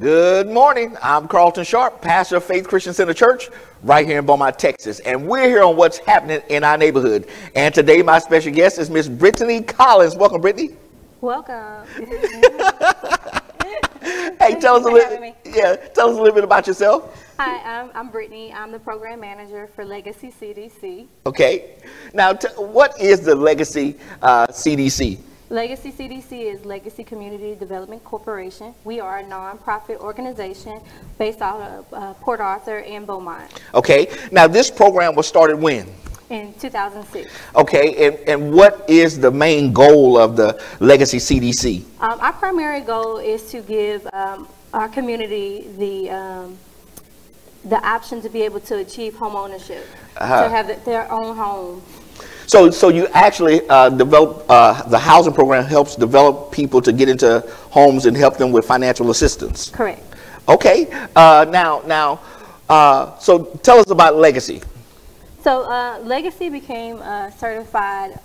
Good morning. I'm Carlton Sharp, pastor of Faith Christian Center Church, right here in Beaumont, Texas. And we're here on what's happening in our neighborhood. And today my special guest is Miss Brittani Collins. Welcome, Brittani. Welcome. Hey, tell us a little bit about yourself. Hi, I'm Brittani. I'm the program manager for Legacy CDC. Okay. Now, what is the Legacy CDC? Legacy CDC is Legacy Community Development Corporation. We are a nonprofit organization based out of Port Arthur and Beaumont. Okay. Now, this program was started when? In 2006. Okay. And what is the main goal of the Legacy CDC? Our primary goal is to give our community the option to be able to achieve home ownership, to have their own home. So you actually develop, the housing program helps develop people to get into homes and help them with financial assistance. Correct. Okay. So tell us about Legacy. So Legacy became a certified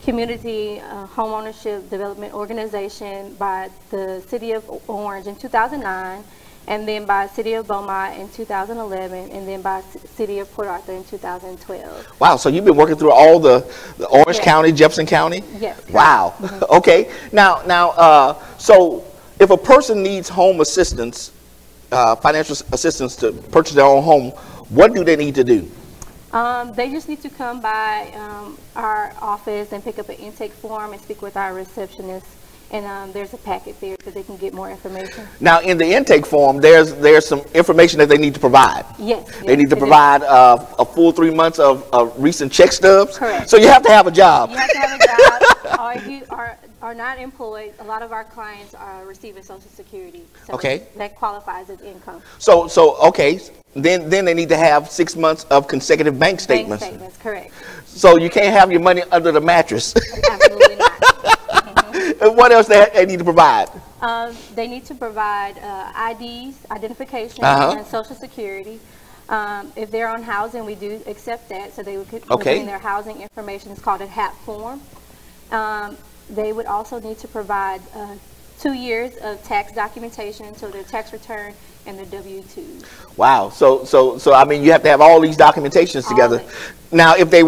community home ownership development organization by the City of Orange in 2009. And then by City of Beaumont in 2011, and then by City of Port Arthur in 2012. Wow, so you've been working through all the Orange County, Jefferson County? Yes. Wow. Mm-hmm. Okay. Now, so if a person needs home assistance, financial assistance to purchase their own home, what do they need to do? They just need to come by our office and pick up an intake form and speak with our receptionist. And there's a packet there so they can get more information. Now, in the intake form, there's some information that they need to provide. Yes. They need to provide a full 3 months of recent check stubs. Correct. So you have to have a job. You have to have a job, or if you are not employed. A lot of our clients are receiving Social Security. So okay. That qualifies as income. So okay. Then they need to have 6 months of consecutive bank statements. Bank statements, correct. So you can't have your money under the mattress. Absolutely not. And what else they need to provide? They need to provide IDs, identification, and Social Security. If they're on housing, we do accept that, so they would put in their housing information. It's called a HAP form. They would also need to provide 2 years of tax documentation, so their tax return and their W-2s. Wow. So I mean, you have to have all these documentations together. Now, if they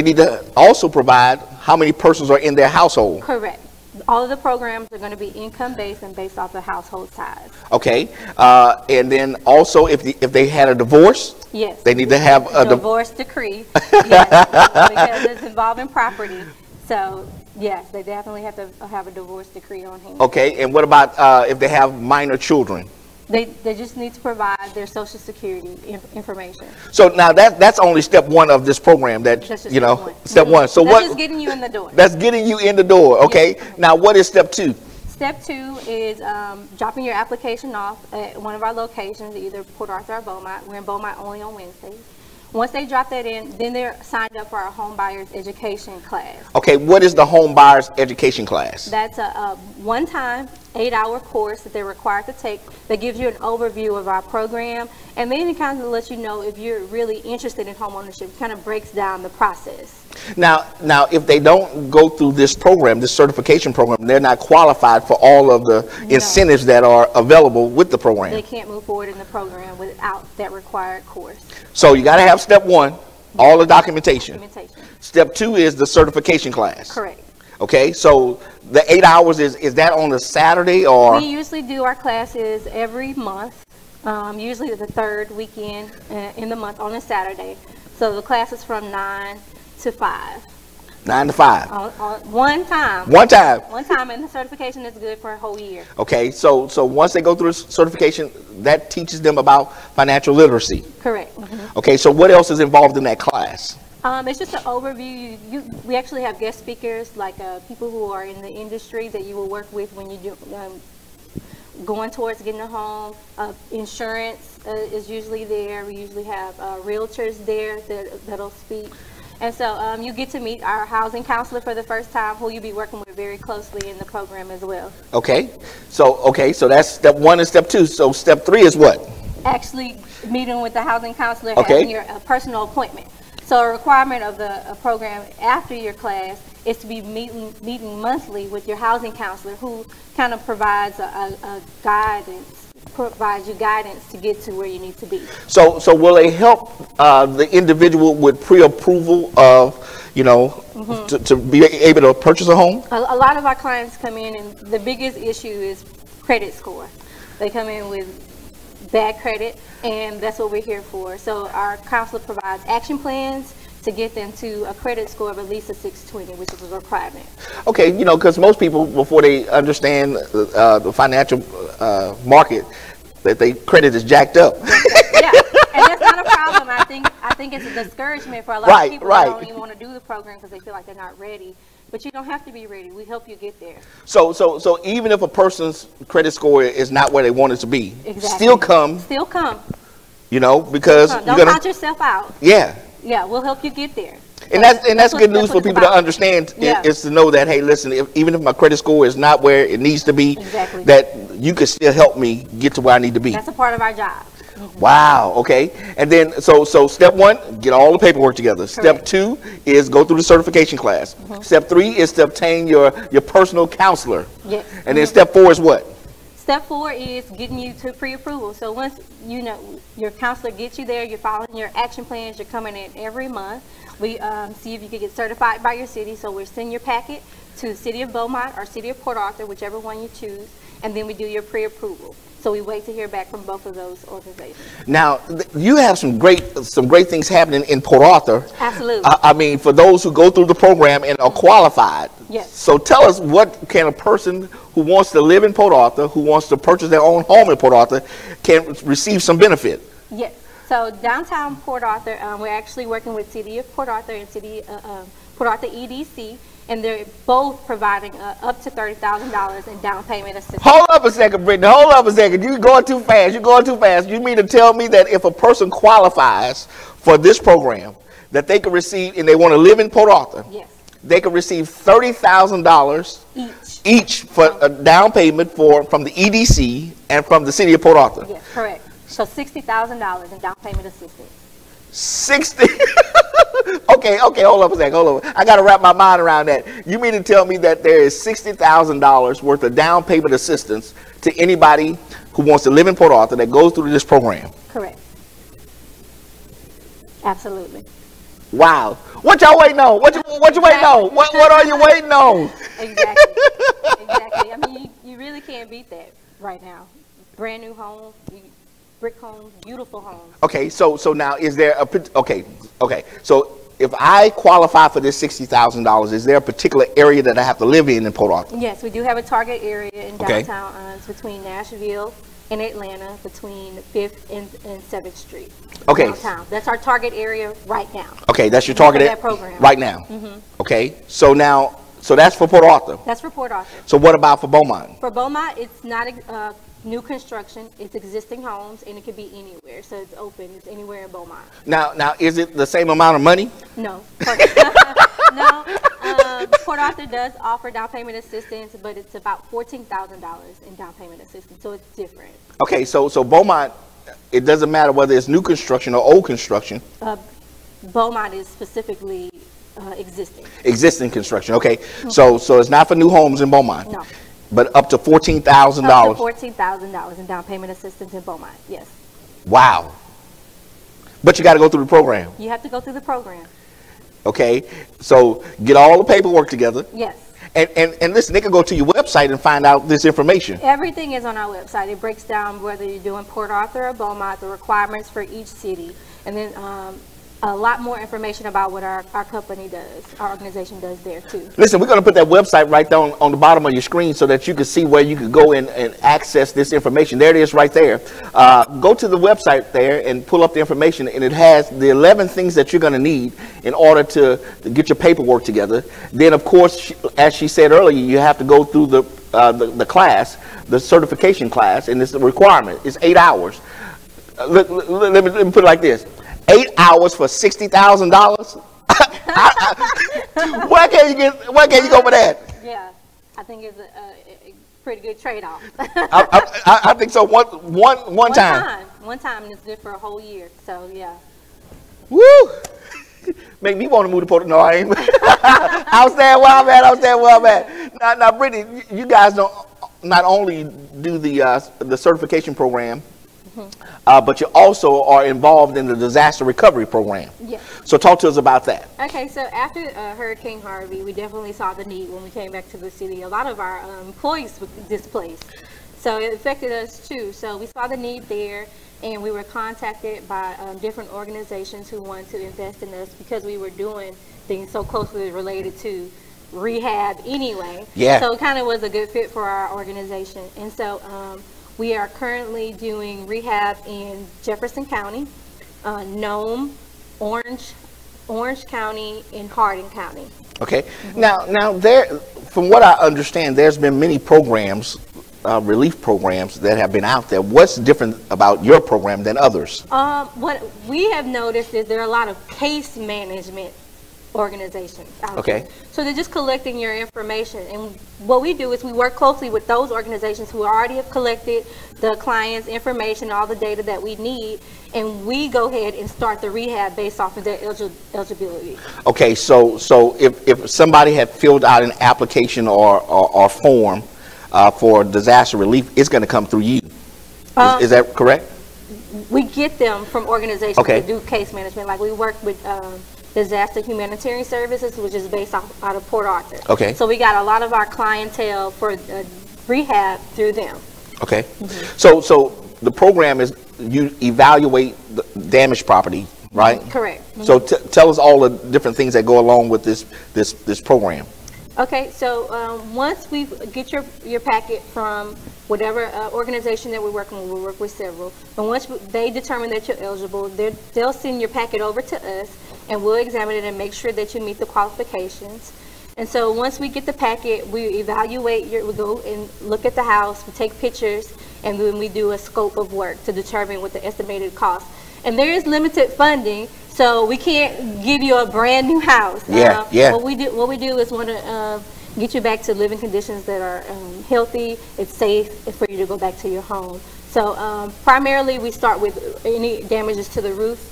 need to also provide how many persons are in their household. Correct. All of the programs are going to be income-based and based off the household size. Okay. And then also, if they had a divorce, yes, they need to have a divorce decree. Yes, because it's involving property. So, yes, they definitely have to have a divorce decree on hand. Okay. And what about if they have minor children? They just need to provide their Social Security information. So now that's only step one of this program. Step one. So that's just getting you in the door. That's getting you in the door. Okay. Yes. Now what is step two? Step two is dropping your application off at one of our locations, either Port Arthur or Beaumont. We're in Beaumont only on Wednesdays. Once they drop that in, then they're signed up for our home buyers education class. Okay, what is the home buyers education class? That's a one-time 8-hour course that they're required to take that gives you an overview of our program, and then it kind of lets you know if you're really interested in home ownership. It kind of breaks down the process. Now, if they don't go through this program, this certification program, they're not qualified for all of the incentives that are available with the program. They can't move forward in the program without that required course. So you got to have step one, all the documentation. Step two is the certification class. Correct. Okay, so the 8 hours, is that on a Saturday or? We usually do our classes every month, usually the third weekend in the month on a Saturday. So the class is from 9 to 5. 9 to 5. One time. One time. One time, and the certification is good for a whole year. Okay, so once they go through certification, that teaches them about financial literacy. Correct. Mm-hmm. Okay, so what else is involved in that class? It's just an overview. We actually have guest speakers, like people who are in the industry that you will work with when you do going towards getting a home. Insurance is usually there. We usually have realtors there that'll speak. And so you get to meet our housing counselor for the first time, who you'll be working with very closely in the program as well. Okay. So that's step one and step two. So step three is what? Actually meeting with the housing counselor, having your personal appointment. So a requirement of the program after your class is to be meeting monthly with your housing counselor, who kind of provides a guidance, provides you guidance to get to where you need to be. So will they help the individual with pre-approval of, you know, to be able to purchase a home? A lot of our clients come in, and the biggest issue is credit score. They come in with bad credit, and that's what we're here for. So our counselor provides action plans to get them to a credit score of at least a 620, which is a requirement. Okay, you know, because most people, before they understand the financial market, that their credit is jacked up. Yeah, and that's not a problem. I think it's a discouragement for a lot of people who don't even want to do the program because they feel like they're not ready. But you don't have to be ready. We help you get there. So even if a person's credit score is not where they want it to be, still come. Still come. You know, because don't count yourself out. Yeah. Yeah, we'll help you get there. And that's good news for people to understand, is to know that, hey, listen, even if my credit score is not where it needs to be, that you can still help me get to where I need to be. That's a part of our job. Wow. Okay. And then so step 1, get all the paperwork together. Step 2 is go through the certification class. Step 3 is to obtain your personal counselor. Yes. And then step 4 is what? Step 4 is getting you to pre-approval. So once you know your counselor gets you there, you're following your action plans, you're coming in every month. We see if you can get certified by your city. So we're sending your packet to the city of Beaumont or city of Port Arthur, whichever one you choose, and then we do your pre-approval. So we wait to hear back from both of those organizations. Now, you have some great things happening in Port Arthur. Absolutely. I mean, for those who go through the program and are qualified. Yes. So tell us, what can a person who wants to live in Port Arthur, who wants to purchase their own home in Port Arthur, can receive some benefit? Yes. So downtown Port Arthur, we're actually working with City of Port Arthur and City Port Arthur EDC, and they're both providing up to $30,000 in down payment assistance. Hold up a second, Brittany. Hold up a second. You're going too fast. You're going too fast. You mean to tell me that if a person qualifies for this program, that they can receive, and they want to live in Port Arthur, yes, they can receive $30,000 each for a down payment from the EDC and from the City of Port Arthur? Yes, correct. So $60,000 in down payment assistance. 60. Okay, hold up a second, hold up. I got to wrap my mind around that. You mean to tell me that there is $60,000 worth of down payment assistance to anybody who wants to live in Port Arthur that goes through this program? Correct. Absolutely. Wow. What y'all waiting on? What you waiting on? What are you waiting on? Exactly. Exactly. I mean, you really can't beat that right now. Brand new homes, brick homes, beautiful homes. Okay, so now is there a okay? So if I qualify for this $60,000, is there a particular area that I have to live in Port Arthur? Yes, we do have a target area in downtown. It's between Nashville and Atlanta, between 5th and 7th Street. Okay. Downtown. That's our target area right now. Okay, that's your target program right now. Okay, so that's for Port Arthur. That's for Port Arthur. So what about for Beaumont? For Beaumont, it's not new construction. It's existing homes, and it could be anywhere. So it's open. It's anywhere in Beaumont. Now, is it the same amount of money? No. No. Port Arthur does offer down payment assistance, but it's about $14,000 in down payment assistance. So it's different. Okay, so Beaumont, it doesn't matter whether it's new construction or old construction. Beaumont is specifically existing. Existing construction. Okay, so it's not for new homes in Beaumont. No. But up to $14,000. Up to $14,000 in down payment assistance in Beaumont. Yes. Wow. But you got to go through the program. You have to go through the program. Okay, so get all the paperwork together. Yes. And listen, they can go to your website and find out this information. Everything is on our website. It breaks down whether you're doing Port Arthur or Beaumont, the requirements for each city, and then a lot more information about what our company does, our organization does there too. Listen, we're going to put that website right down on the bottom of your screen so that you can see where you can go in and access this information. There it is right there. Go to the website there and pull up the information, and it has the 11 things that you're going to need in order to get your paperwork together. Then, of course, as she said earlier, you have to go through the class, the certification class, and it's a requirement. It's 8 hours. Let me put it like this. 8 hours for $60,000. Where can you go for that? Yeah, I think it's a pretty good trade-off. I think so. One time. One time, and it's good for a whole year. So yeah. Woo! Make me want to move to Puerto. No, I ain't. I'll stand where I'm at. I'll stand where I'm at. Now, Brittany, you guys don't not only do the certification program, but you also are involved in the disaster recovery program. Yes. So talk to us about that. Okay, so after Hurricane Harvey, we definitely saw the need when we came back to the city. A lot of our employees were displaced, so it affected us too. So we saw the need there, and we were contacted by different organizations who wanted to invest in us because we were doing things so closely related to rehab anyway. Yeah. So it kind of was a good fit for our organization. And so we are currently doing rehab in Jefferson County, Nome, Orange County, and Hardin County. Okay. Now there, from what I understand, there's been many programs, relief programs that have been out there. What's different about your program than others? What we have noticed is there are a lot of case management organizations out there. So they're just collecting your information, and what we do is we work closely with those organizations who already have collected the client's information, all the data that we need, and we go ahead and start the rehab based off of their eligibility. Okay, so if somebody had filled out an application or form for disaster relief, it's going to come through you. Is that correct? We get them from organizations that do case management. Like we work with Disaster Humanitarian Services, which is based out of Port Arthur. Okay. So we got a lot of our clientele for rehab through them. Okay. So the program is you evaluate the damaged property, right? Correct. So tell us all the different things that go along with this program. Okay, so once we get your packet from whatever organization that we're working with, we'll work with several, but once they determine that you're eligible, they'll send your packet over to us, and we'll examine it and make sure that you meet the qualifications. And so once we get the packet, we evaluate we go and look at the house, we take pictures, and then we do a scope of work to determine what the estimated cost. And there is limited funding, so we can't give you a brand new house. What we do is want to get you back to living conditions that are healthy, it's safe for you to go back to your home. So primarily we start with any damages to the roof,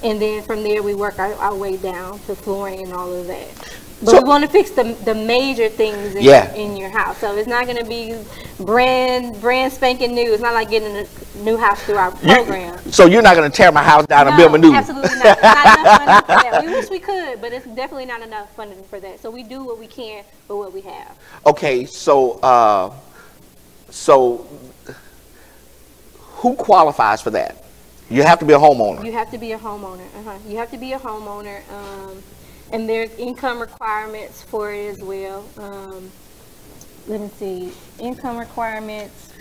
and then from there we work our way down to flooring and all of that. But we want to fix the major things in your house. So it's not going to be brand spanking new. It's not like getting a new house through our program. So you're not going to tear my house down and build me new? Absolutely not. Not enough funding for that. We wish we could, but it's definitely not enough funding for that. So we do what we can with what we have. Okay, so who qualifies for that? You have to be a homeowner. You have to be a homeowner. You have to be a homeowner. And there's income requirements for it as well. Let me see, income requirements.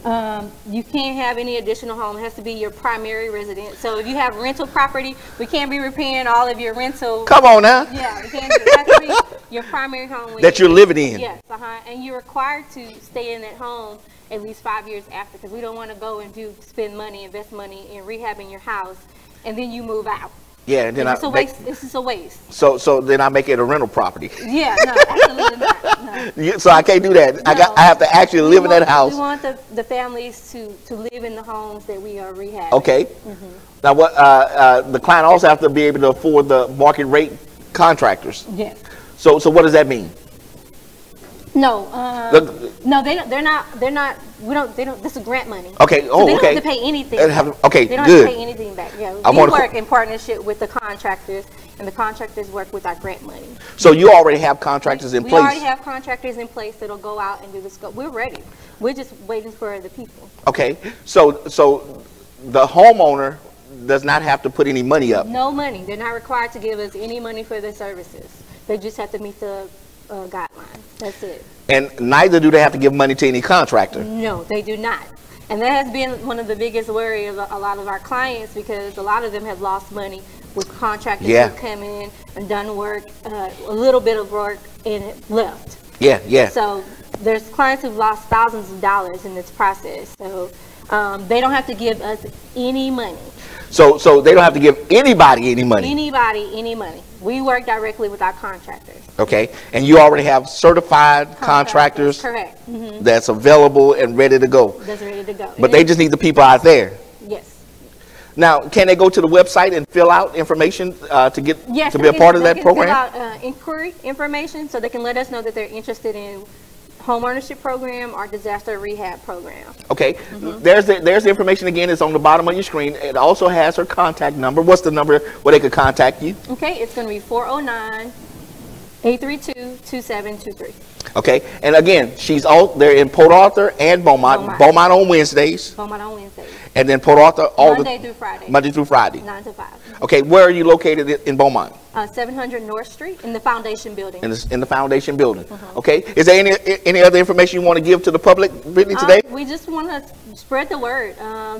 You can't have any additional home. It has to be your primary residence. So if you have rental property, we can't be repaying all of your rental. Come on now. Yeah, we can't do it. It has to be your primary home that you're living in. Yes, and you're required to stay in that home at least 5 years after, because we don't want to go and spend money, invest money in rehabbing your house, and then you move out. Yeah, and then it's a waste. This is a waste. So then I make it a rental property. Yeah, no, absolutely not. No. So I can't do that. No. I have to actually live in that house. We want the families to live in the homes that we are rehabbing. Okay. Now what? The client also have to be able to afford the market rate contractors. Yes. So what does that mean? No, no, they're not. We don't. They don't. This is grant money. Okay. Oh, so they don't have to pay anything. They don't have to pay anything back. Yeah. We work in partnership with the contractors, and the contractors work with our grant money. So you already have contractors in place. We already have contractors in place that'll go out and do the scope. We're ready. We're just waiting for the people. Okay. So the homeowner does not have to put any money up. No money. They're not required to give us any money for their services. They just have to meet the guidelines. That's it. And neither do they have to give money to any contractor. No, they do not. And that has been one of the biggest worries of a lot of our clients, because a lot of them have lost money with contractors who come in and done work, a little bit of work, and left. Yeah, yeah. So there's clients who've lost thousands of dollars in this process. So they don't have to give us any money. So they don't have to give anybody any money? Anybody any money. We work directly with our contractors. Okay. And you already have certified contractors? Correct. That's available and ready to go? That's ready to go. But they just need the people out there? Yes. Now, can they go to the website and fill out information to get yes, to be a part of that program? Fill out inquiry information so they can let us know that they're interested in home ownership program or disaster rehab program. Okay, there's the information again. It's on the bottom of your screen. It also has her contact number. What's the number where they could contact you? Okay, it's going to be 409-832-2723. Okay, and again, she's all there in Port Arthur and Beaumont. Beaumont on Wednesdays. Beaumont on Wednesdays. And then Port Arthur Monday through Friday. Monday through Friday. 9 to 5. Okay, where are you located in Beaumont? 700 North Street in the Foundation Building. In the Foundation Building. Okay, is there any other information you want to give to the public, Brittani, today? We just want to spread the word.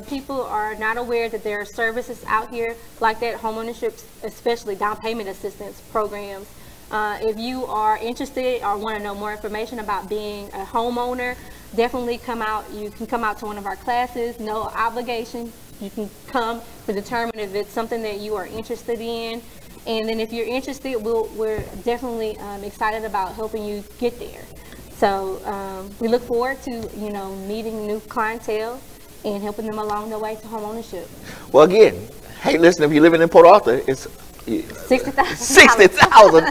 People are not aware that there are services out here like that, homeownership, especially down payment assistance programs. If you are interested or want to know more information about being a homeowner, definitely come out. You can come out to one of our classes, no obligation. You can come to determine if it's something that you are interested in. And then if you're interested, we're definitely excited about helping you get there. So we look forward to, meeting new clientele and helping them along the way to home ownership. Well, again, hey, listen, if you're living in Port Arthur, it's 60,000. 60,000.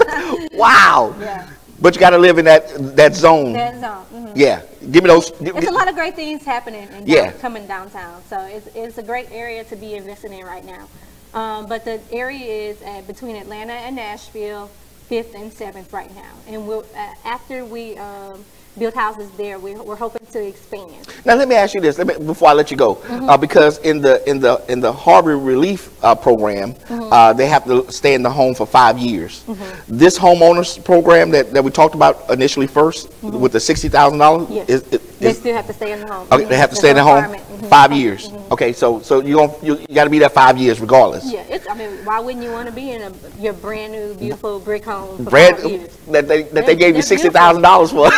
Wow. Yeah. But you got to live in that zone. That zone. Mm-hmm. Yeah. Give me those. It's a lot of great things happening and coming downtown. So it's a great area to be investing in right now. But the area is between Atlanta and Nashville, 5th and 7th right now. And we'll, after we build houses there, we're hoping to expand. Now let me ask you this before I let you go, because in the Harbor Relief program, they have to stay in the home for 5 years. This homeowners program that we talked about initially first with the $60,000, they still have to stay in the home. Okay, they have to stay in the home 5 years. Okay, so you got to be there 5 years regardless. Yeah, I mean, why wouldn't you want to be in your brand new beautiful brick home for 5 years? That they gave you $60,000 for.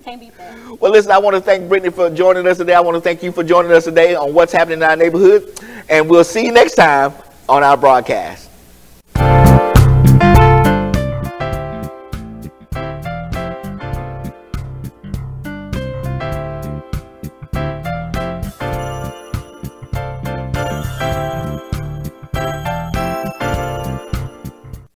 Can't beat that. Well, listen, I want to thank Brittani for joining us today. I want to thank you for joining us today on What's Happening in Our Neighborhood. And we'll see you next time on our broadcast.